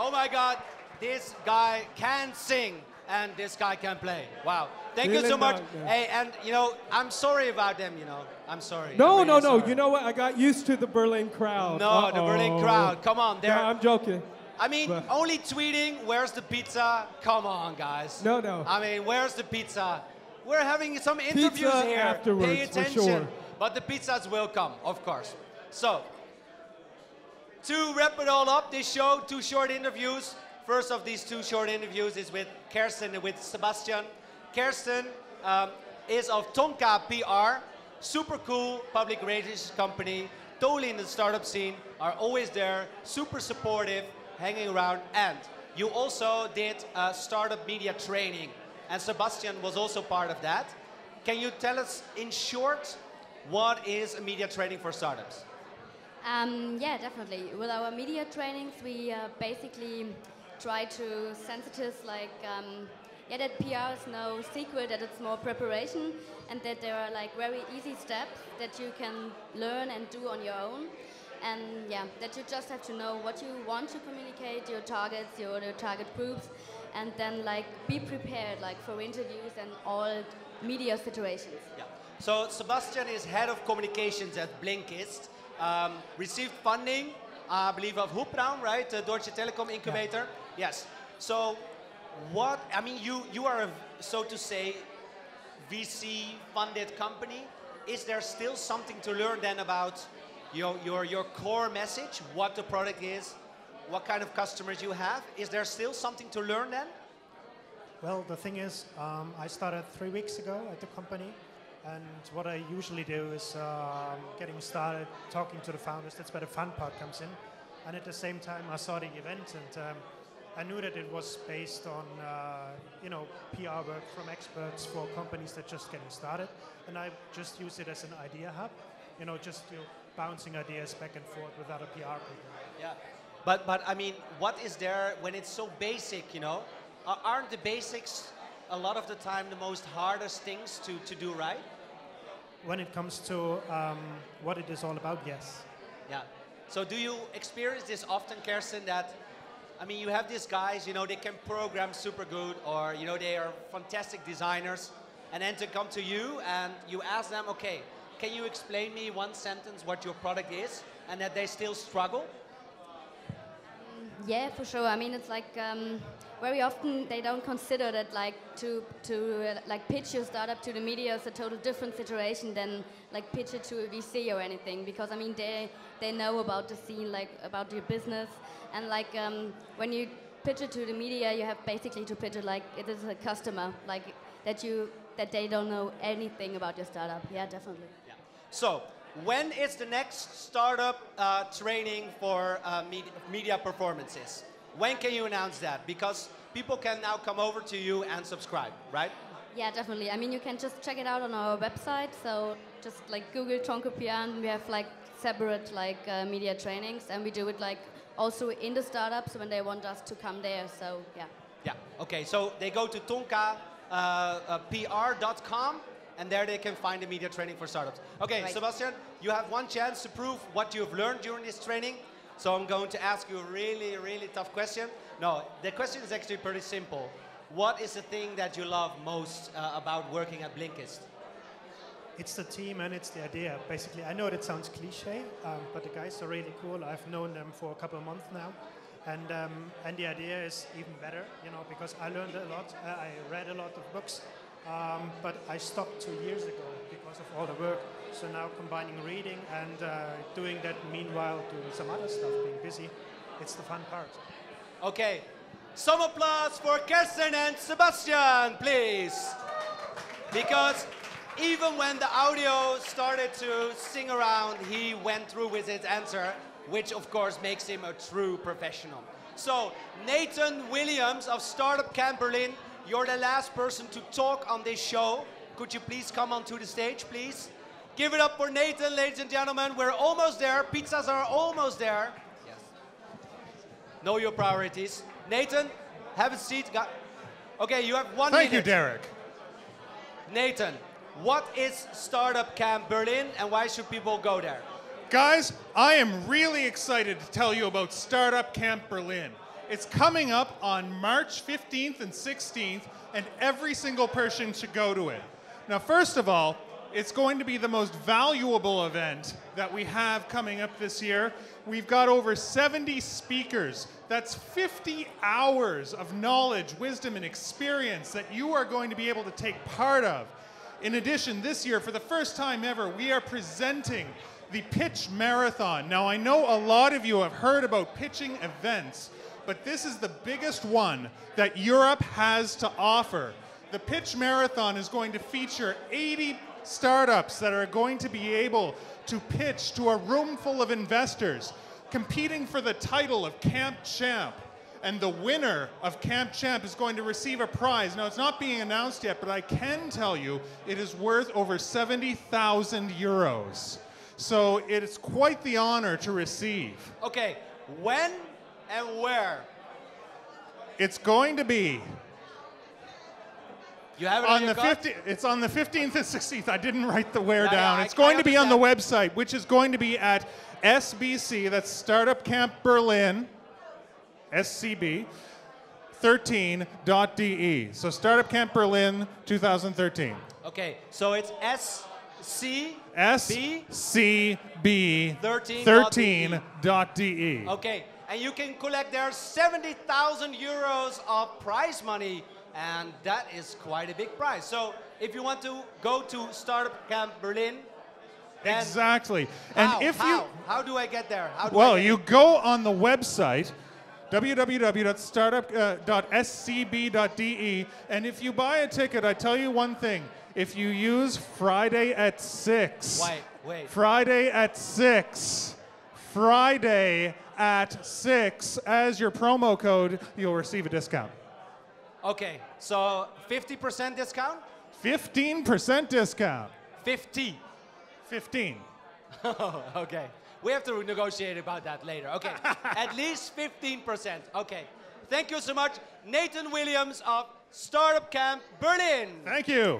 Oh my God, this guy can sing and this guy can play. Wow. Thank you so much. Hey, and you know, I'm sorry about them, you know. I'm sorry. No, no, no. You know what? I got used to the Berlin crowd. No, the Berlin crowd. Come on. No, I'm joking. I mean, only tweeting, where's the pizza? Come on, guys. No, no. I mean, where's the pizza? We're having some interviews pizza here. Afterwards, pay attention. for sure. But the pizzas will come, of course. So, to wrap it all up, this show, 2 short interviews. First of these 2 short interviews is with Kerstin and with Sebastian. Kerstin is of TonkaPR, super cool public relations company, totally in the startup scene, are always there, super supportive, hanging around. And you also did startup media training, and Sebastian was also part of that. Can you tell us in short, what is a media training for startups? Yeah, definitely. With our media trainings, we basically try to sensitize like, yeah, that PR is no secret, that it's more preparation, and that there are like very easy steps that you can learn and do on your own. And yeah, that you just have to know what you want to communicate, your targets, your target groups, and then like be prepared like for interviews and all media situations. Yeah. So Sebastian is head of communications at Blinkist. Received funding, I believe, of Hubraum, right? The Deutsche Telekom incubator. Yeah. Yes. So, what? I mean, you are a, so to say, VC-funded company. Is there still something to learn then about your core message, what the product is, what kind of customers you have? Is there still something to learn then? Well, the thing is, I started 3 weeks ago at the company. And what I usually do is getting started, talking to the founders. That's where the fun part comes in. And at the same time, I saw the event, and I knew that it was based on you know, PR work from experts for companies that just getting started. And I just use it as an idea hub, you know, just bouncing ideas back and forth with other PR people. Yeah, but I mean, what is there when it's so basic? You know, aren't the basics a lot of the time the most hardest things to do right? When it comes to what it is all about, yes. Yeah. So do you experience this often, Kerstin, that, I mean, you have these guys, you know, they can program super good, or, you know, they are fantastic designers, and then to come to you and you ask them, okay, can you explain me 1 sentence what your product is, and that they still struggle? Yeah, for sure. I mean, it's like very often they don't consider that like to like pitch your startup to the media is a total different situation than like pitch it to a VC or anything, because I mean they know about the scene, like about your business, and like when you pitch it to the media, you have basically to pitch it like it is a customer, like that they don't know anything about your startup. Yeah, definitely. Yeah. So, when is the next startup training for media performances? When can you announce that? Because people can now come over to you and subscribe, right? Yeah, definitely. I mean, you can just check it out on our website. So just like Google TonkaPR, and we have like separate like media trainings, and we do it like also in the startups when they want us to come there. So yeah. Yeah. Okay. So they go to TonkaPR.com. And there they can find the media training for startups. Okay, right. Sebastian, you have 1 chance to prove what you've learned during this training. So I'm going to ask you a really, really tough question. No, the question is actually pretty simple. What is the thing that you love most about working at Blinkist? It's the team and it's the idea. Basically, I know that sounds cliche, but the guys are really cool. I've known them for a couple of months now. And the idea is even better, you know, because I learned a lot. I read a lot of books. But I stopped 2 years ago because of all the work. So now combining reading and doing that meanwhile doing some other stuff, being busy, it's the fun part. Okay, some applause for Kerstin and Sebastian, please. Because even when the audio started to sing around, he went through with his answer, which of course makes him a true professional. So, Nathan Williams of StartupCamp Berlin, you're the last person to talk on this show. Could you please come onto the stage, please? Give it up for Nathan, ladies and gentlemen. We're almost there. Pizzas are almost there. Yes. Know your priorities. Nathan, have a seat. Okay, you have 1 minute. Thank you, Derek. Nathan, what is StartupCamp Berlin and why should people go there? Guys, I am really excited to tell you about StartupCamp Berlin. It's coming up on March 15th and 16th, and every single person should go to it. Now, first of all, it's going to be the most valuable event that we have coming up this year. We've got over 70 speakers. That's 50 hours of knowledge, wisdom, and experience that you are going to be able to take part of. In addition, this year, for the first time ever, we are presenting the Pitch Marathon. Now, I know a lot of you have heard about pitching events, but this is the biggest one that Europe has to offer. The Pitch Marathon is going to feature 80 startups that are going to be able to pitch to a room full of investors, competing for the title of Camp Champ. And the winner of Camp Champ is going to receive a prize. Now, it's not being announced yet, but I can tell you it is worth over 70,000 euros. So it is quite the honor to receive. Okay, when and where? It's going to be You have it on your the card? 15th. It's on the 15th and 16th. I didn't write the where Yeah, down. yeah, It's going to be on the understand. website, which is going to be at SBC, that's Startup Camp Berlin, SCB, 13.de. So Startup Camp Berlin 2013. Okay, so it's SCB. SCB 13.de. 13.de. Okay, and you can collect there 70,000 euros of prize money, and that is quite a big prize. So if you want to go to Startup Camp Berlin, then Exactly. And how do I get there? How do I well, get you in? go on the website www.startup.scb.de, and if you buy a ticket, I tell you one thing: if you use Friday at 6, Wait. Friday at 6, Friday at 6 as your promo code, you'll receive a discount. Okay, so 50% discount? 15% discount. 50. 15. Okay. We have to negotiate about that later. Okay. At least 15%. Okay. Thank you so much, Nathan Williams of Startup Camp Berlin. Thank you.